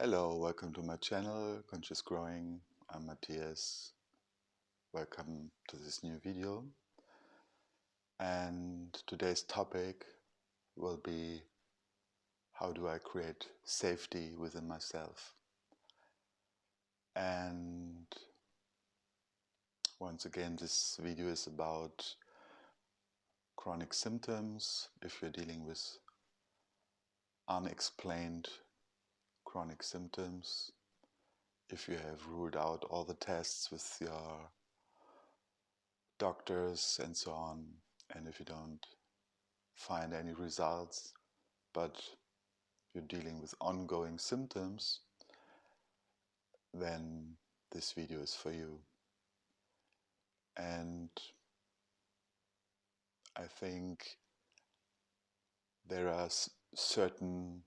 Hello, welcome to my channel, Conscious Growing. I'm Matthias. Welcome to this new video. And today's topic will be how do I create safety within myself? And once again, this video is about chronic symptoms. If you're dealing with unexplained chronic symptoms, if you have ruled out all the tests with your doctors and so on, and if you don't find any results, but you're dealing with ongoing symptoms, then this video is for you. And I think there are certain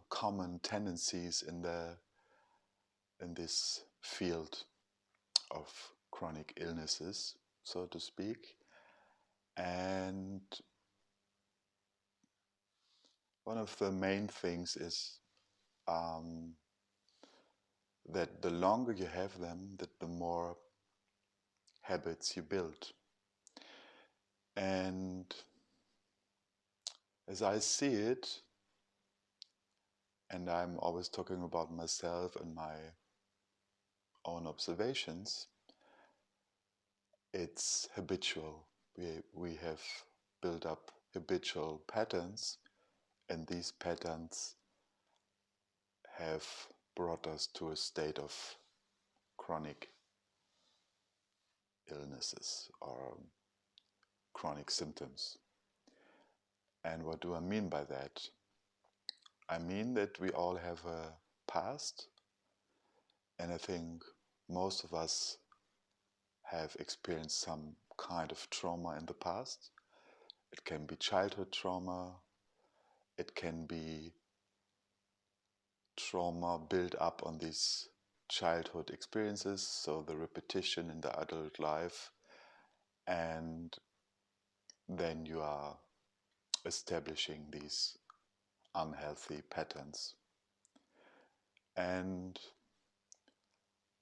common tendencies in this field of chronic illnesses, so to speak. And one of the main things is that the longer you have them, that the more habits you build. And as I see it, and I'm always talking about myself and my own observations, it's habitual. We have built up habitual patterns, and these patterns have brought us to a state of chronic illnesses or chronic symptoms. And what do I mean by that? I mean that we all have a past, and I think most of us have experienced some kind of trauma in the past. It can be childhood trauma, it can be trauma built up on these childhood experiences, so the repetition in the adult life, and then you are establishing these unhealthy patterns. And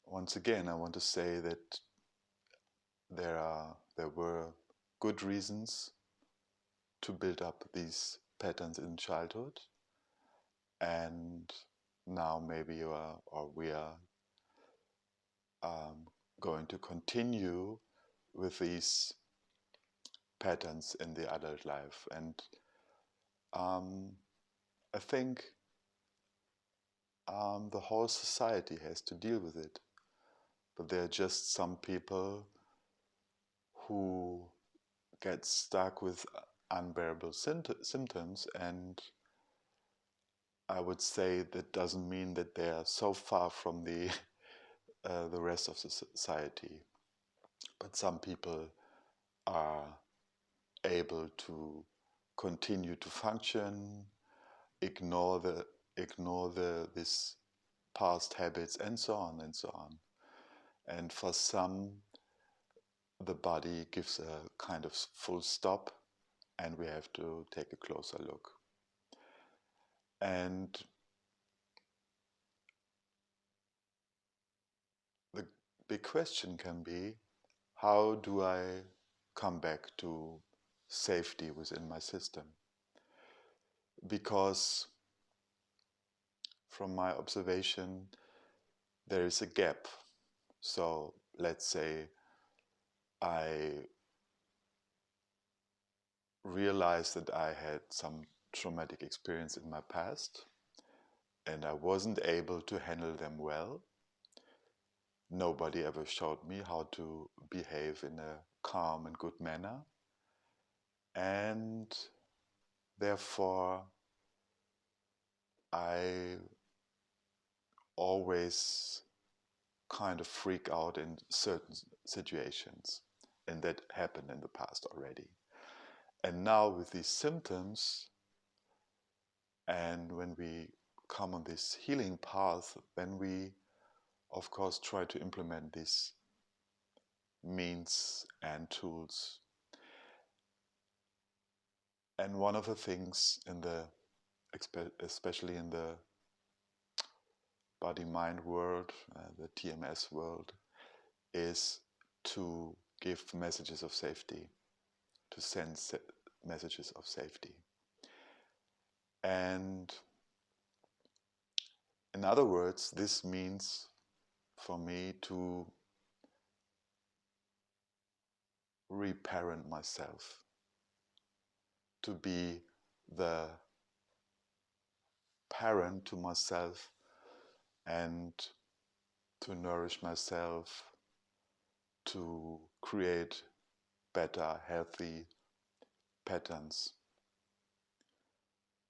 once again, I want to say that there were good reasons to build up these patterns in childhood, and now maybe you are, or we are going to continue with these patterns in the adult life. And I think the whole society has to deal with it, but there are just some people who get stuck with unbearable symptoms, and I would say that doesn't mean that they are so far from the rest of the society. But some people are able to continue to function, ignore this past habits, and so on and so on. And for some, the body gives a kind of full stop, and we have to take a closer look. And the big question can be, how do I come back to safety within my system? Because from my observation, there is a gap. So let's say I realized that I had some traumatic experience in my past and I wasn't able to handle them well. Nobody ever showed me how to behave in a calm and good manner. And therefore, I always kind of freak out in certain situations. And that happened in the past already. And now with these symptoms, and when we come on this healing path, then we, of course, try to implement these means and tools. And one of the things in the especially in the body-mind world, the TMS world, is to give messages of safety, to send messages of safety. And in other words, this means for me to reparent myself, to be the parent to myself and to nourish myself, to create better, healthy patterns.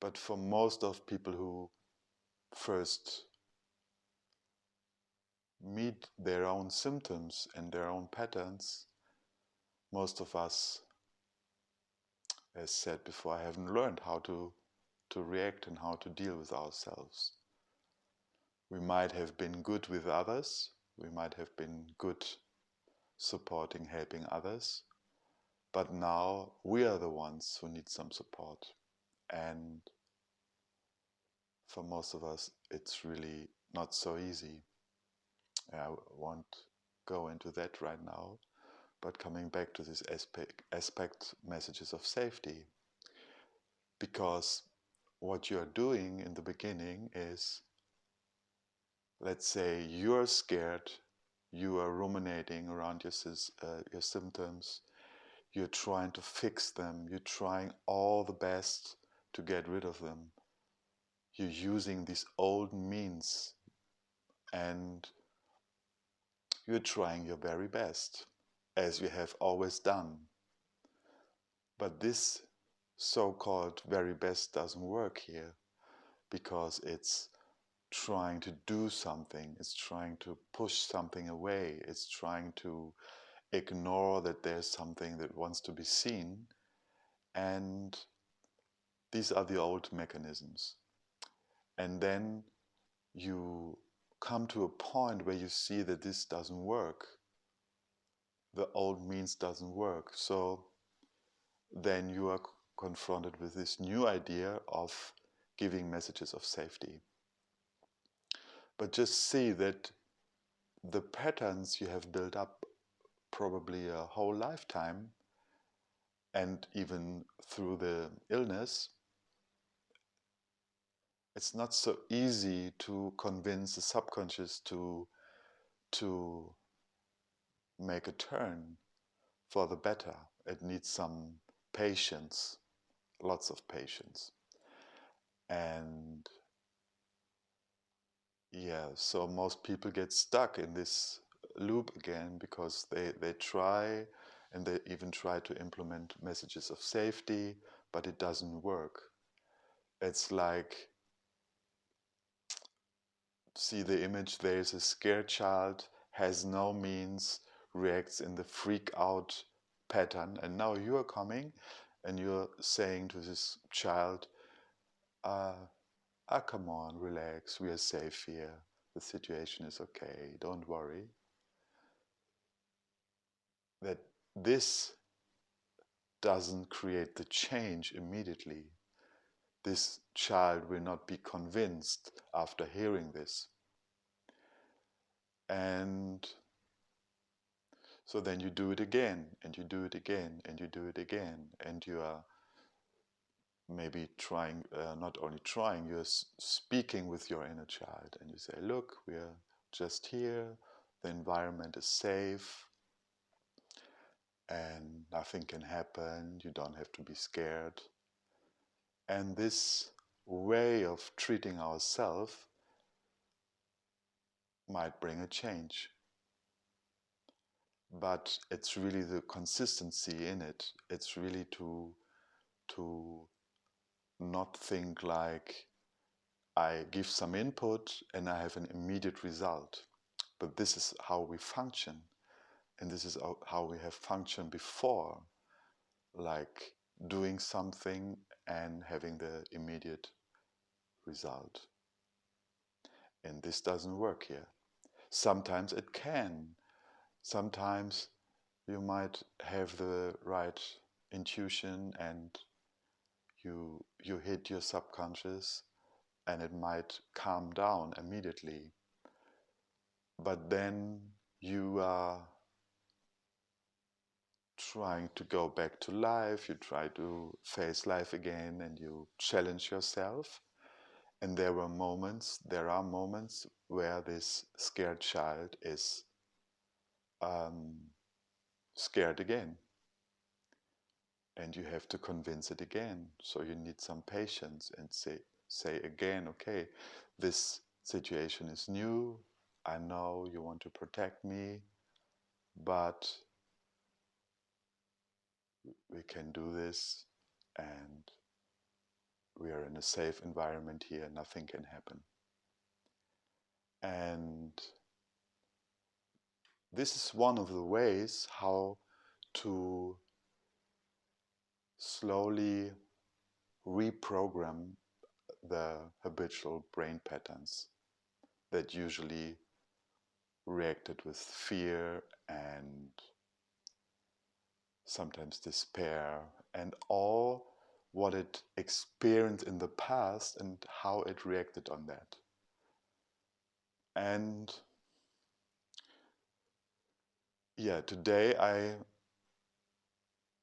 But for most of people who first meet their own symptoms and their own patterns, most of us, as said before, haven't learned how to react and how to deal with ourselves. We might have been good with others, we might have been good supporting, helping others, but now we are the ones who need some support. And for most of us, it's really not so easy. I won't go into that right now, but coming back to this aspect messages of safety, because what you're doing in the beginning is, let's say you're scared, you are ruminating around your symptoms, you're trying to fix them, you're trying all the best to get rid of them. You're using these old means and you're trying your very best, as you have always done. But this so-called very best doesn't work here, because it's trying to do something, it's trying to push something away, it's trying to ignore that there's something that wants to be seen. And these are the old mechanisms. And then you come to a point where you see that this doesn't work. The old means doesn't work. So then you are confronted with this new idea of giving messages of safety. But just see that the patterns you have built up probably a whole lifetime, and even through the illness, it's not so easy to convince the subconscious to make a turn for the better. It needs some patience, lots of patience. And yeah, so most people get stuck in this loop again, because they try, and they even try to implement messages of safety, but it doesn't work. It's like, see the image, there's a scared child, has no means, reacts in the freak out pattern, and now you are coming and you're saying to this child, come on, relax, we are safe here, the situation is okay, don't worry. That this doesn't create the change immediately. This child will not be convinced after hearing this. And so then you do it again, and you do it again, and you do it again, and you are maybe trying, not only trying, you're speaking with your inner child, and you say, look, we're just here, the environment is safe, and nothing can happen, you don't have to be scared. And this way of treating ourselves might bring a change. But it's really the consistency in it. It's really to not think like I give some input and I have an immediate result. But this is how we function. And this is how we have functioned before, like doing something and having the immediate result. And this doesn't work here. Sometimes it can. Sometimes you might have the right intuition and you hit your subconscious and it might calm down immediately. But then you are trying to go back to life, you try to face life again, and you challenge yourself. And there are moments where this scared child is um, scared again. And you have to convince it again. So you need some patience and say again, okay, this situation is new. I know you want to protect me, but we can do this, and we are in a safe environment here. Nothing can happen. And this is one of the ways how to slowly reprogram the habitual brain patterns that usually reacted with fear and sometimes despair and all what it experienced in the past and how it reacted on that. And yeah, today I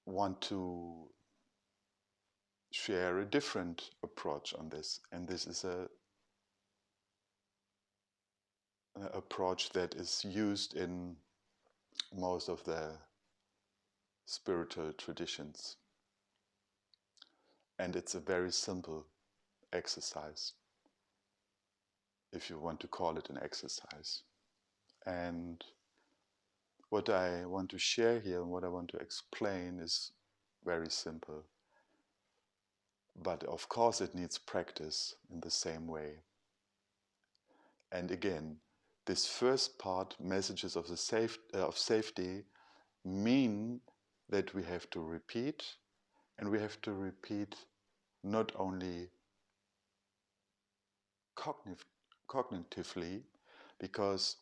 want to share a different approach on this. And this is an approach that is used in most of the spiritual traditions. And it's a very simple exercise, if you want to call it an exercise. And what I want to share here and what I want to explain is very simple. But of course it needs practice in the same way. And again, this first part, messages of safety, mean that we have to repeat, and we have to repeat not only cognitively, because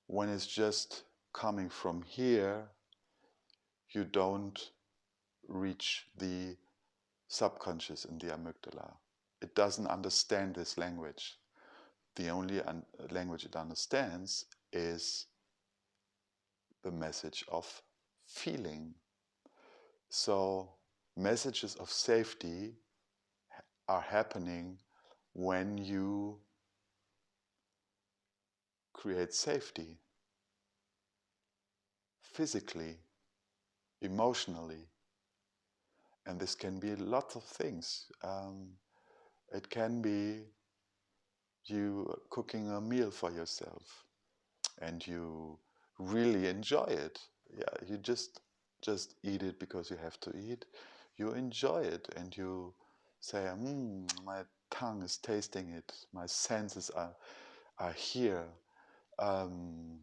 when it's just coming from here, you don't reach the subconscious in the amygdala. It doesn't understand this language. The only language it understands is the message of feeling. So messages of safety are happening when you create safety physically, emotionally. And this can be lots of things. It can be you cooking a meal for yourself and you really enjoy it. Yeah, you just eat it because you have to eat. You enjoy it and you say, my tongue is tasting it. My senses are here. Um,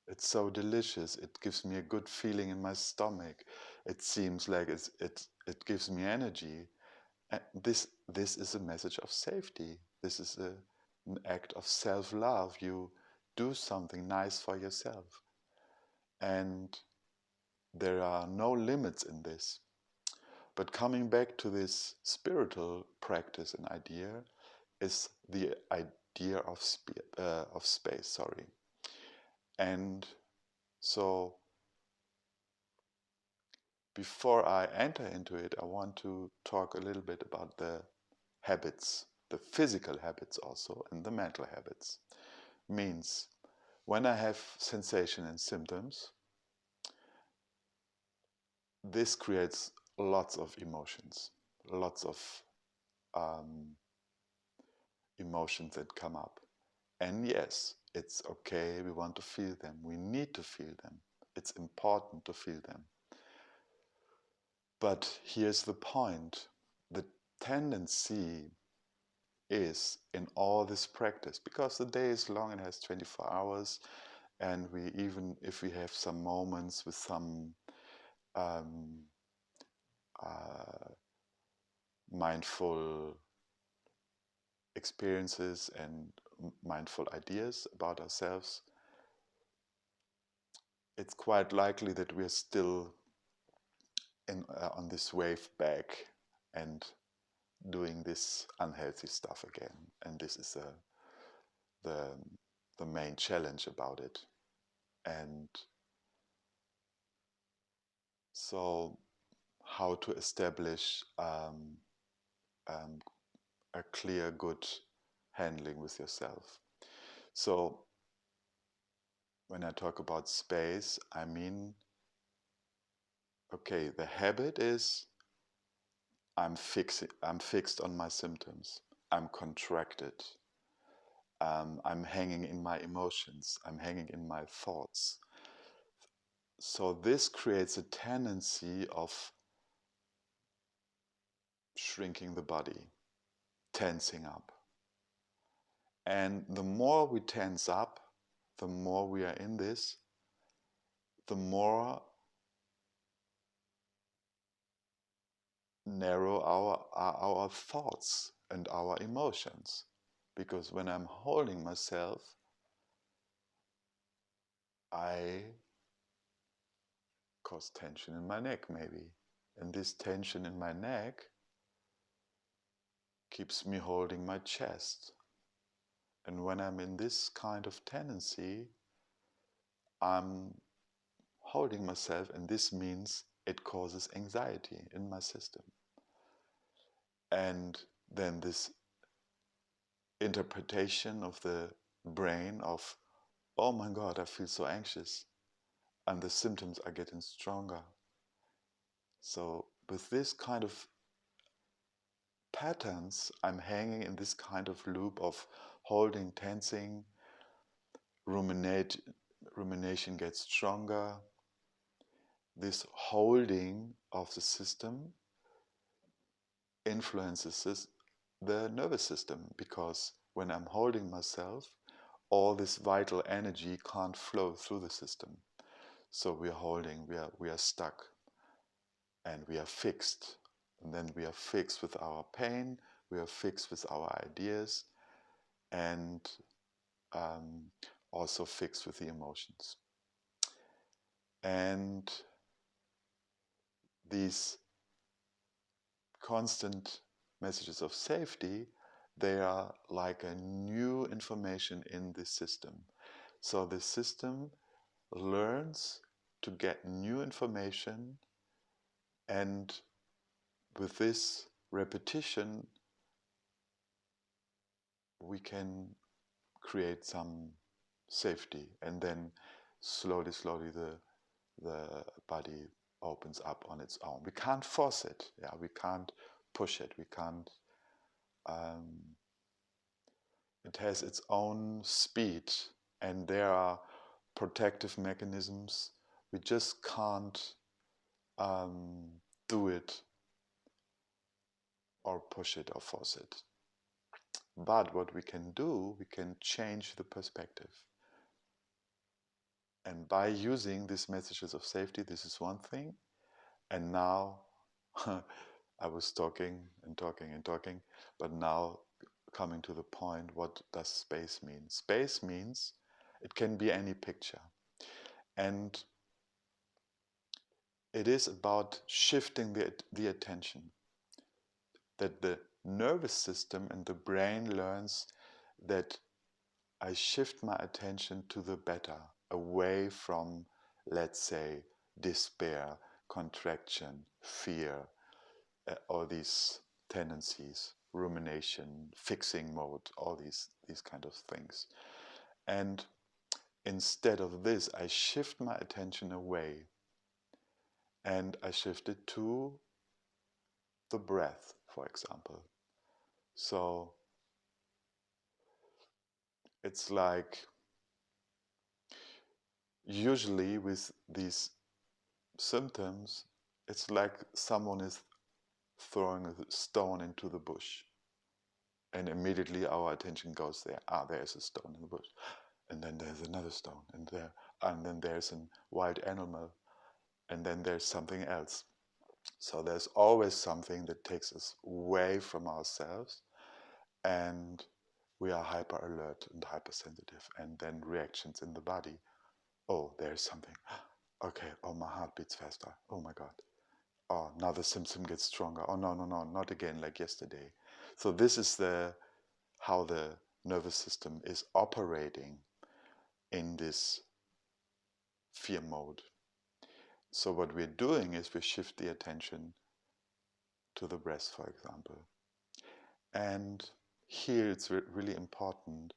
it's so delicious. It gives me a good feeling in my stomach. It seems like it gives me energy. And this is a message of safety. This is an act of self-love. You do something nice for yourself. And there are no limits in this. But coming back to this spiritual practice and idea is the idea of space, sorry. And so before I enter into it, I want to talk a little bit about the habits, the physical habits also, and the mental habits. Means when I have sensation and symptoms, this creates lots of emotions, lots of um, emotions that come up. And yes, it's okay, we want to feel them, we need to feel them, it's important to feel them. But here's the point, the tendency is in all this practice, because the day is long and has 24 hours, and we even if we have some moments with some um, uh, mindful experiences and mindful ideas about ourselves, it's quite likely that we're still on this wave back, and doing this unhealthy stuff again. And this is the, the main challenge about it. And so, how to establish um, a clear, good handling with yourself. So, when I talk about space, I mean, okay, the habit is I'm fixed on my symptoms. I'm contracted. I'm hanging in my emotions. I'm hanging in my thoughts. So this creates a tendency of shrinking the body, tensing up. And the more we tense up, the more we are in this, the more narrow our thoughts and our emotions. Because when I'm holding myself, I cause tension in my neck, maybe. And this tension in my neck keeps me holding my chest. And when I'm in this kind of tendency, I'm holding myself, and this means it causes anxiety in my system. And then this interpretation of the brain of, oh my God, I feel so anxious, and the symptoms are getting stronger. So with this kind of patterns, I'm hanging in this kind of loop of holding, tensing, rumination gets stronger. This holding of the system influences the nervous system, because when I'm holding myself, all this vital energy can't flow through the system. So we are holding, we are stuck, and we are fixed. And then we are fixed with our pain, we are fixed with our ideas, and also fixed with the emotions. And these constant messages of safety, they are like a new information in the system. So the system learns to get new information, and with this repetition, we can create some safety, and then slowly, slowly the body opens up on its own. We can't force it. Yeah, we can't push it. We can't. It has its own speed, and there are protective mechanisms. We just can't do it or push it or force it. But what we can do, we can change the perspective. And by using these messages of safety, this is one thing. And now I was talking and talking and talking, but now coming to the point, what does space mean? Space means it can be any picture. And it is about shifting the attention. That the nervous system and the brain learns that I shift my attention to the better, away from, let's say, despair, contraction, fear, all these tendencies, rumination, fixing mode, all these kind of things. And instead of this, I shift my attention away, and I shift it to the breath, for example. So it's like, usually with these symptoms, it's like someone is throwing a stone into the bush, and immediately our attention goes there. Ah, there's a stone in the bush, and then there's another stone, and then there's a wild animal, and then there's something else. So there's always something that takes us away from ourselves, and we are hyper alert and hypersensitive, and then reactions in the body. Oh, there's something. Okay, oh, my heart beats faster. Oh my God. oh, now the symptom gets stronger. Oh, no, no, no, not again like yesterday. So this is how the nervous system is operating in this fear mode. So what we're doing is we shift the attention to the breath, for example. And here it's really important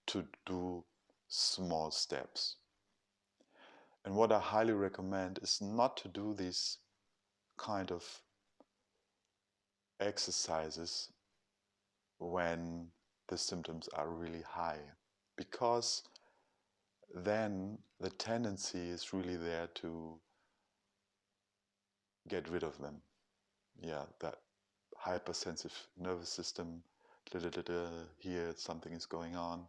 to do small steps. And what I highly recommend is not to do these kind of exercises when the symptoms are really high, because then the tendency is really there to get rid of them. Yeah, that hypersensitive nervous system, here something is going on,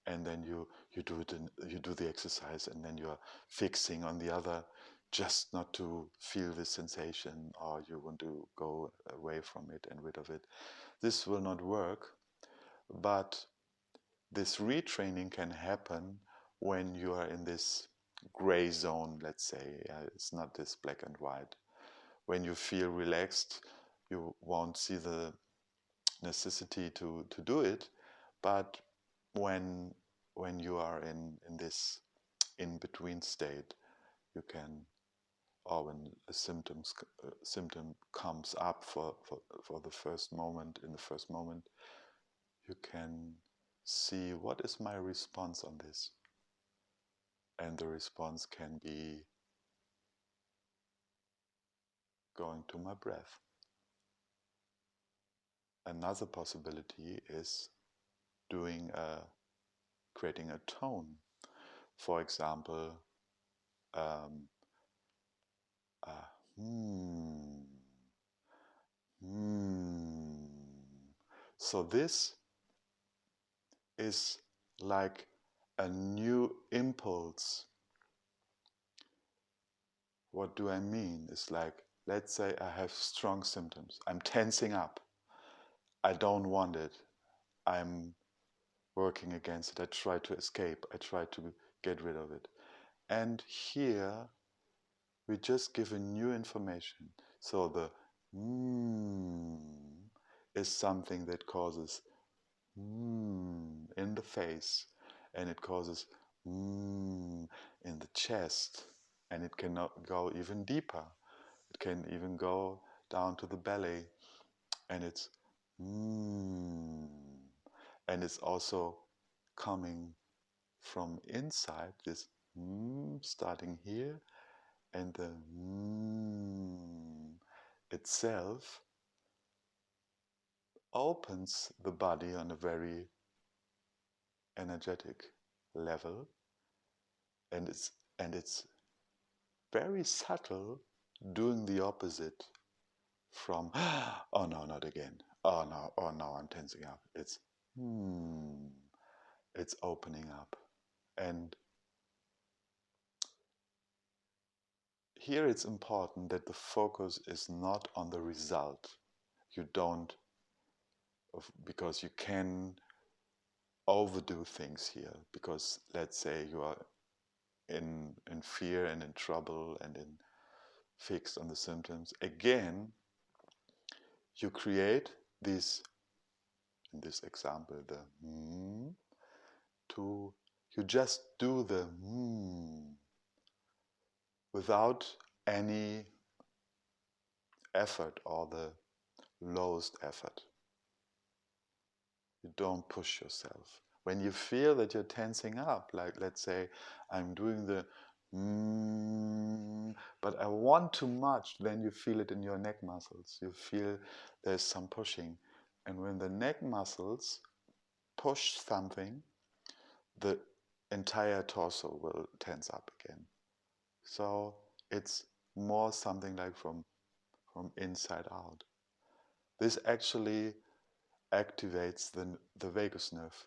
and then you do it and you do the exercise, and then you're fixing on the other just not to feel this sensation, or you want to go away from it and rid of it. This will not work, but this retraining can happen when you are in this gray zone, let's say. It's not this black and white. When you feel relaxed, you won't see the necessity to do it. But when you are in this in-between state, you can, or when a symptom comes up for the first moment, in the first moment, you can see what is my response on this. And the response can be going to my breath. Another possibility is creating a tone. For example, um, hmm, hmm. So this is like a new impulse. What do I mean? It's like, let's say I have strong symptoms. I'm tensing up. I don't want it. I'm working against it. I try to escape. I try to get rid of it. And here we just give a new information. So the is something that causes in the face, and it causes in the chest, and it cannot go even deeper. It can even go down to the belly, and it's and it's also coming from inside, this starting here, and the itself opens the body on a very energetic level, and it's very subtle, doing the opposite from oh no, not again, oh no, I'm tensing up. It's opening up. And here it's important that the focus is not on the result. You don't, because you can overdo things here, because let's say you are in fear and in trouble and in fixed on the symptoms. Again, you create these, in this example, the to, you just do the without any effort, or the lowest effort. You don't push yourself. When you feel that you're tensing up, like let's say I'm doing the but I want too much, then you feel it in your neck muscles. You feel there's some pushing. And when the neck muscles push something, the entire torso will tense up again. So it's more something like from inside out. This actually activates the vagus nerve.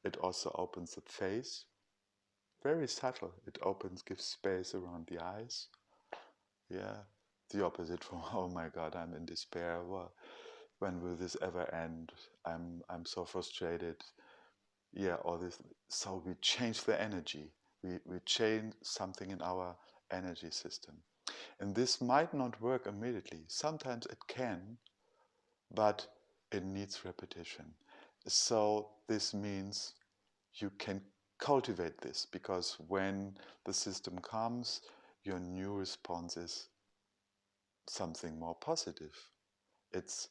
It also opens the face. Very subtle. It opens, gives space around the eyes. Yeah. The opposite from, oh my God, I'm in despair. Well, when will this ever end? I'm so frustrated. Yeah, all this. So we change the energy. We change something in our energy system. And this might not work immediately. Sometimes it can, but it needs repetition. So this means you can cultivate this, because when the system comes, your new response is something more positive. It's,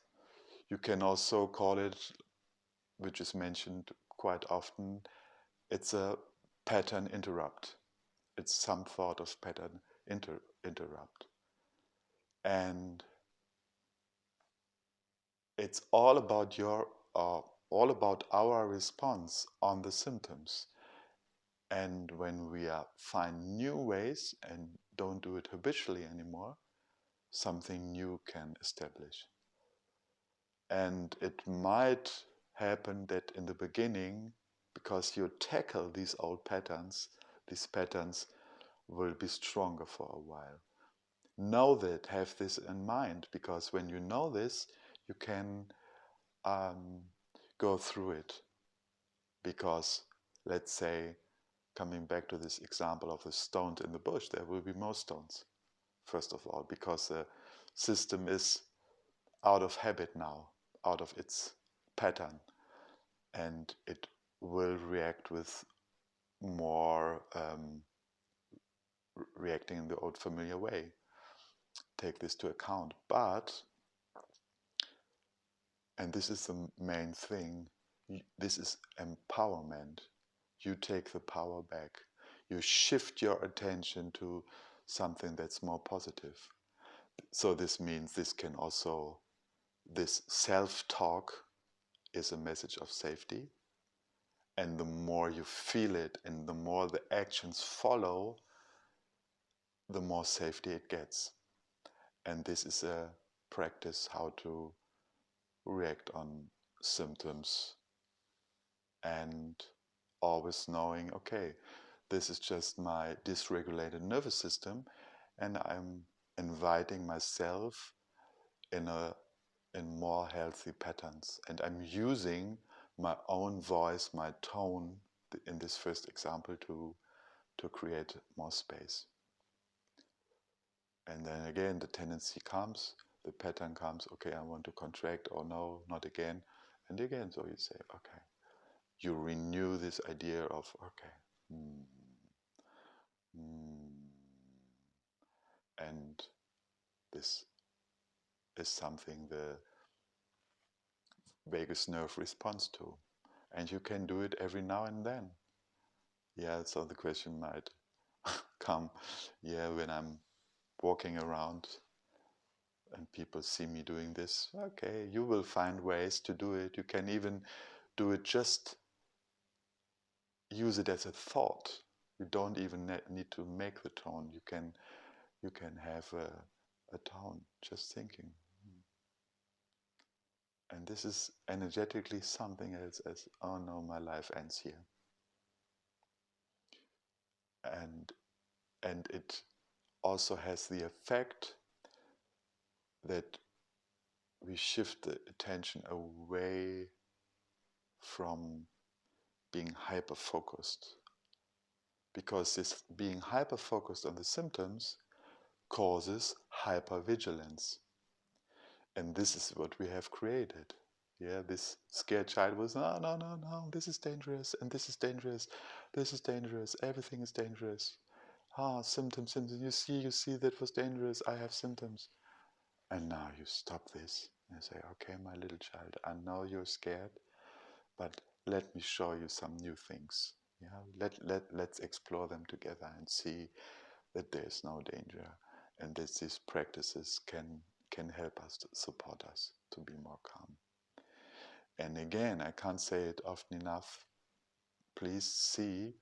you can also call it, which is mentioned quite often, it's a pattern interrupt. It's some sort of pattern interrupt. And it's all about all about our response on the symptoms. And when we find new ways and don't do it habitually anymore, something new can establish. And it might happen that in the beginning, because you tackle these old patterns, these patterns will be stronger for a while. Know that, have this in mind, because when you know this, you can go through it. Because, let's say, coming back to this example of the stones in the bush, there will be more stones, first of all, because the system is out of habit now, out of its pattern, and it will react with more reacting in the old familiar way. Take this to account. But, and this is the main thing, this is empowerment. You take the power back. You shift your attention to something that's more positive. So this means this can also, this self-talk is a message of safety. And the more you feel it and the more the actions follow, the more safety it gets. And this is a practice how to react on symptoms, and always knowing, okay, this is just my dysregulated nervous system, and I'm inviting myself in more healthy patterns, and I'm using my own voice, my tone in this first example to create more space. And then again the tendency comes, the pattern comes, okay, I want to contract, or no, not again, and again. So you say, okay, you renew this idea of, okay, mm, mm, and this is something the vagus nerve responds to. And you can do it every now and then. Yeah, so the question might come, yeah, when I'm walking around and people see me doing this, okay, you will find ways to do it. You can even do it, just use it as a thought. You don't even need to make the tone. You can have a tone just thinking. And this is energetically something else as, oh no, my life ends here. And it also has the effect that we shift the attention away from being hyper focused, because this being hyper focused on the symptoms causes hypervigilance. And this is what we have created. Yeah, this scared child was, no, no, no, no, this is dangerous, and this is dangerous, this is dangerous, everything is dangerous. Ah, symptoms, symptoms, you see, that was dangerous, I have symptoms. And now you stop this and say, okay, my little child, I know you're scared, but let me show you some new things. Yeah, let's explore them together and see that there's no danger, and that these practices can help us, to support us to be more calm. And again, I can't say it often enough, please see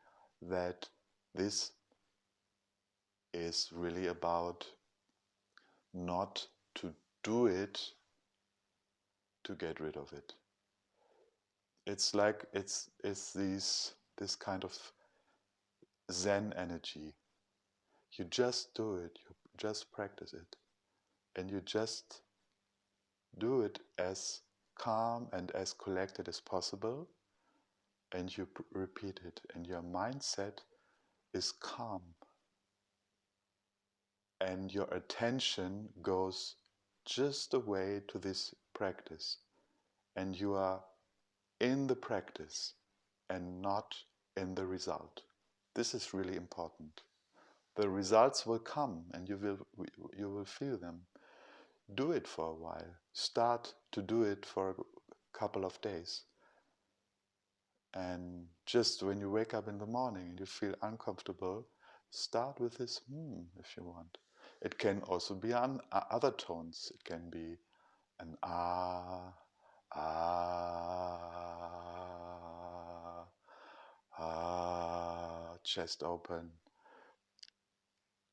that this is really about not to do it to get rid of it. It's like it's this kind of Zen energy. You just do it, you just practice it, and you just do it as calm and as collected as possible, and you repeat it, and your mindset is calm, and your attention goes just away to this practice, and you are in the practice and not in the result. This is really important. The results will come and you will feel them. Do it for a while. Start to do it for a couple of days. And just when you wake up in the morning and you feel uncomfortable, start with this if you want. It can also be on other tones. It can be an ah, ah, ah, chest open,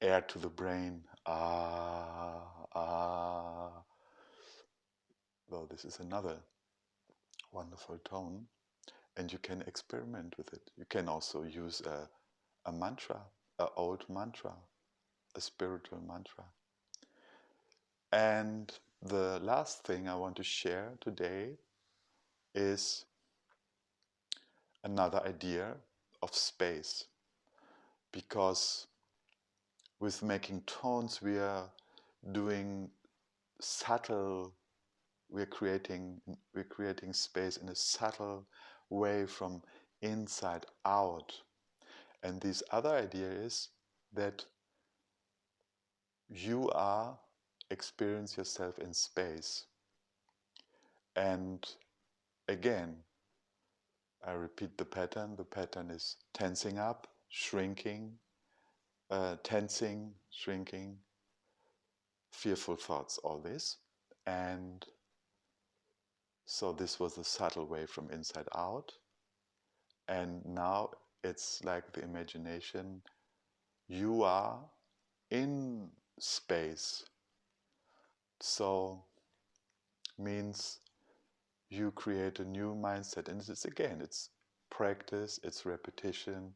air to the brain, ah, ah. Well, this is another wonderful tone, and you can experiment with it. You can also use a mantra, an old mantra, a spiritual mantra. And the last thing I want to share today is another idea of space, because with making tones we are doing subtle, we're creating space in a subtle way from inside out. And this other idea is that you are experience yourself in space. And again, I repeat the pattern. The pattern is tensing up, shrinking, tensing, shrinking, fearful thoughts, all this. And so this was a subtle way from inside out. And now it's like the imagination. You are in space. So means you create a new mindset. And it's practice, it's repetition,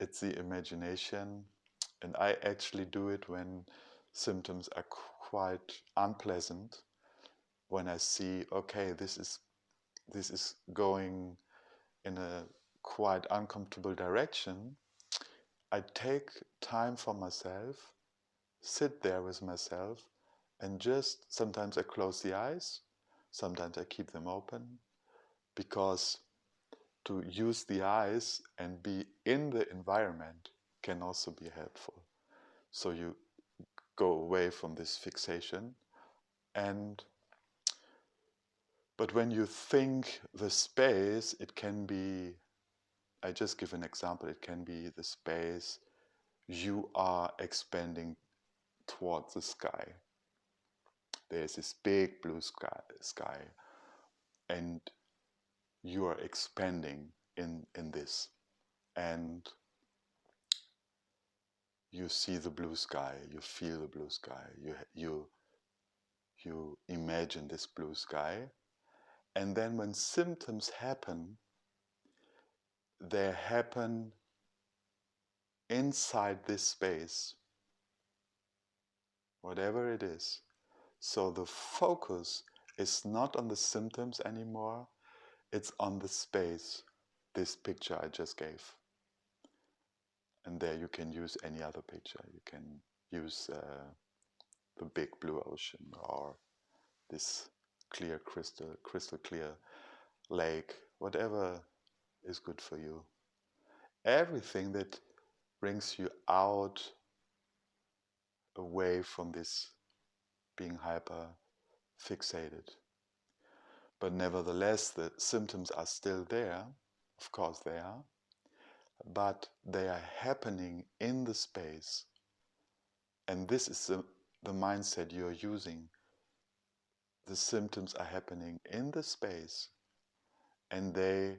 it's the imagination. And I actually do it when symptoms are quite unpleasant, when I see, okay, this is going in a quite uncomfortable direction. I take time for myself, sit there with myself, and just sometimes I close the eyes, sometimes I keep them open, because to use the eyes and be in the environment can also be helpful. So you go away from this fixation. But when you think the space, it can be, I just give an example, it can be the space you are expanding towards the sky. There's this big blue sky, and you are expanding in this. And you see the blue sky, you feel the blue sky, you imagine this blue sky. And then when symptoms happen, they happen inside this space, whatever it is. So the focus is not on the symptoms anymore, it's on the space, this picture I just gave. And there you can use any other picture. You can use the big blue ocean, or this clear crystal clear lake, whatever is good for you. Everything that brings you out, away from this being hyper fixated. But nevertheless, the symptoms are still there. Of course they are. But they are happening in the space. And this is the mindset you're using. The symptoms are happening in the space, and they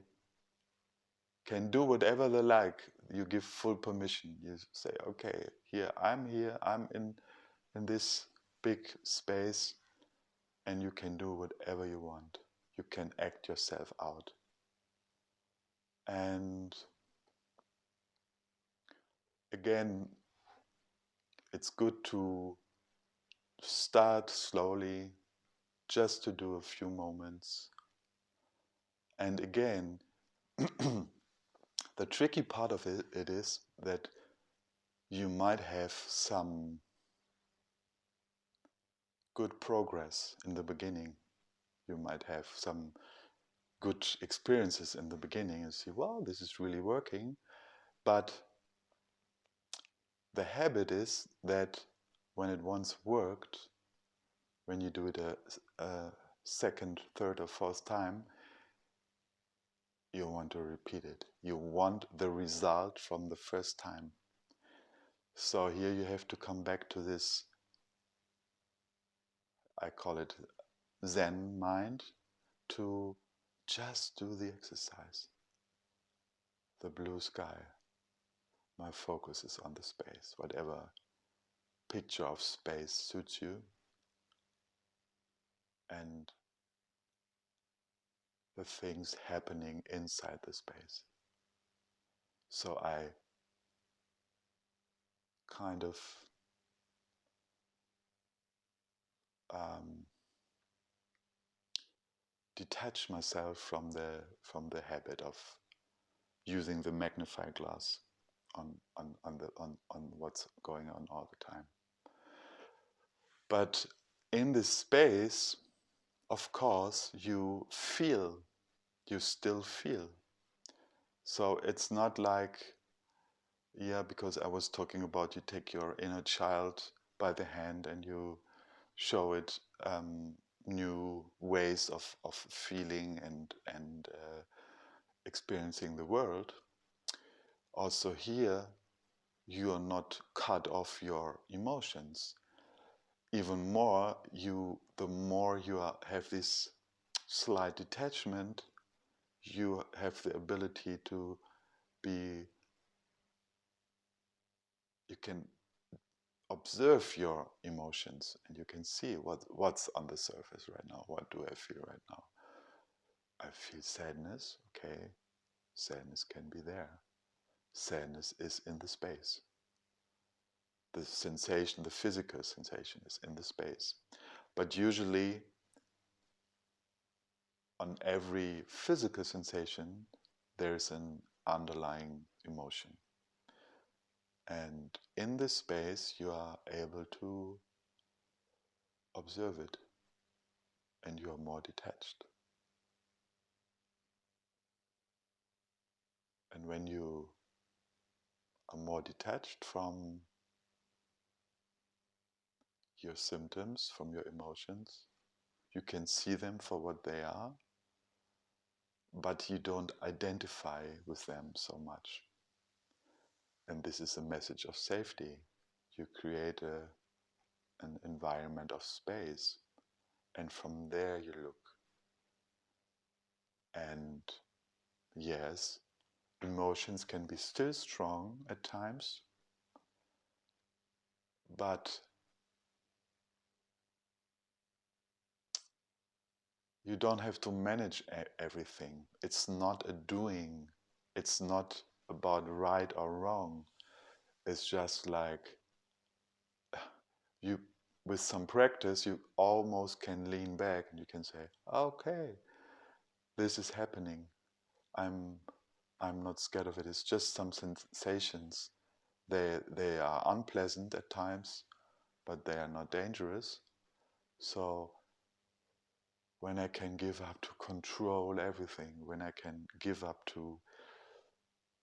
can do whatever they like. You give full permission. You say, okay, here, I'm in this big space, and you can do whatever you want. You can act yourself out. And again, it's good to start slowly, just to do a few moments. And again, the tricky part of it is that you might have some good progress in the beginning. You might have some good experiences in the beginning and see, wow, this is really working. But the habit is that when it once worked, when you do it a second, third, or fourth time, you want to repeat it. You want the result from the first time. So here you have to come back to this, I call it Zen mind, to just do the exercise. The blue sky. My focus is on the space. Whatever picture of space suits you. And the things happening inside the space. So I kind of detach myself from the habit of using the magnifying glass on what's going on all the time. But in this space, of course, you still feel. So it's not like, yeah, because I was talking about you take your inner child by the hand and you show it new ways of feeling and experiencing the world. Also here, you are not cut off your emotions. Even more, the more you have this slight detachment, you have the ability to be, you can observe your emotions and you can see what's on the surface right now. What do I feel right now? I feel sadness. Okay, sadness can be there. Sadness is in the space. The sensation, the physical sensation is in the space. But usually on every physical sensation, there's an underlying emotion. And in this space, you are able to observe it and you are more detached. And when you are more detached from your symptoms, from your emotions, you can see them for what they are, but you don't identify with them so much. And this is a message of safety. You create an environment of space, and from there you look. And yes, emotions can be still strong at times, but you don't have to manage everything. It's not a doing. It's not about right or wrong. It's just like you, with some practice, you almost can lean back and you can say, okay, this is happening. I'm not scared of it. It's just some sensations. They are unpleasant at times, but they are not dangerous. So when I can give up to control everything, when I can give up to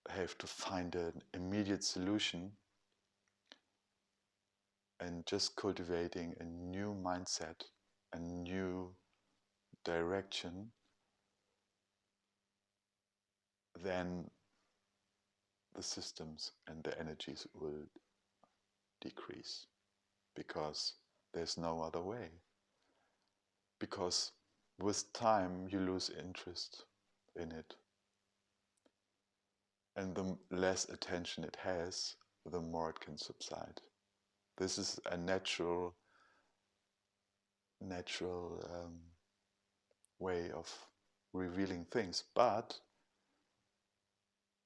have to find an immediate solution and just cultivating a new mindset, a new direction, then the systems and the energies will decrease because there's no other way. Because with time you lose interest in it. And the less attention it has, the more it can subside. This is a natural way of revealing things, but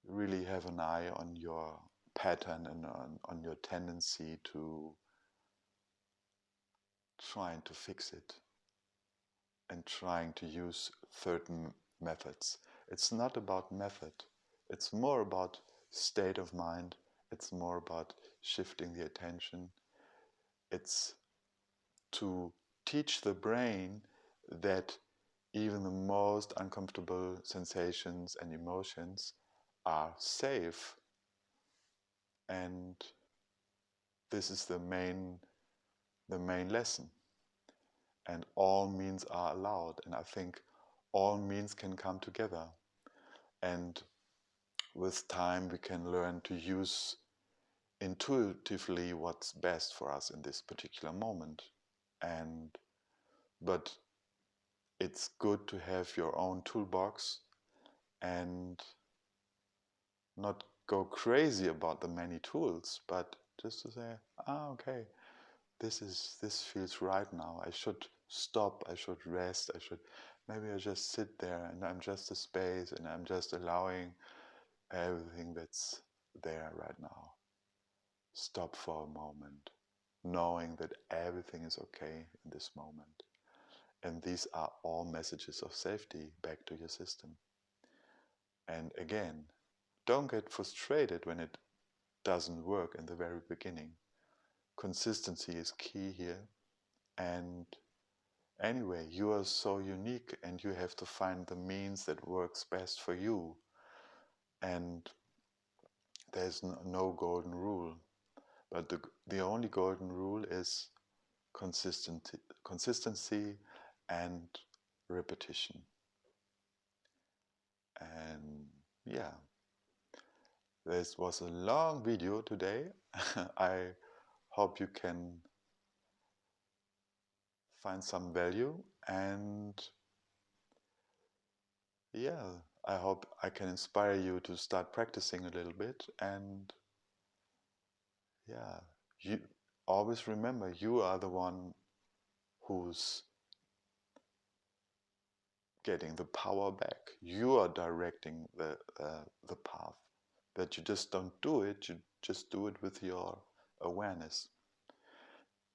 really have an eye on your pattern and on your tendency to trying to fix it and trying to use certain methods. It's not about method. It's more about state of mind. It's more about shifting the attention. It's to teach the brain that even the most uncomfortable sensations and emotions are safe, and this is the main lesson. And all means are allowed, and I think all means can come together, and with time we can learn to use intuitively what's best for us in this particular moment. And but it's good to have your own toolbox and not go crazy about the many tools, but just to say, okay, this feels right now. I should stop, I should rest, maybe I just sit there and I'm just a space and I'm just allowing everything that's there right now. Stop for a moment, knowing that everything is okay in this moment. And these are all messages of safety back to your system. And again, don't get frustrated when it doesn't work in the very beginning. Consistency is key here. And anyway, you are so unique and you have to find the means that works best for you. And there's no golden rule. But the only golden rule is consistency and repetition. And yeah, this was a long video today. I hope you can find some value, and yeah, I hope I can inspire you to start practicing a little bit. And yeah, you always remember you are the one who's getting the power back. You are directing the path. That you just don't do it, you just do it with your awareness.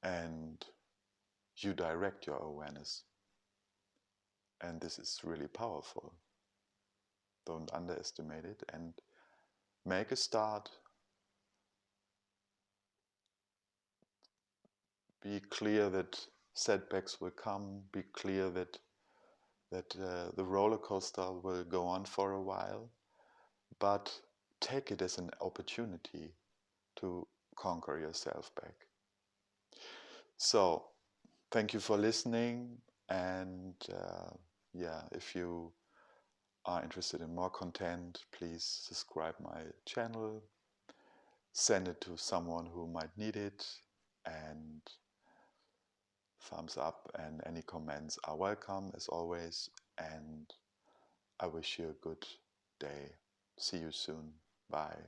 And you direct your awareness. And this is really powerful. Don't underestimate it and make a start. Be clear that setbacks will come. Be clear that the roller coaster will go on for a while. But take it as an opportunity to conquer yourself back. So, thank you for listening. And yeah, if you are interested in more content, please subscribe my channel, send it to someone who might need it, and thumbs up and any comments are welcome as always. And I wish you a good day. See you soon. Bye.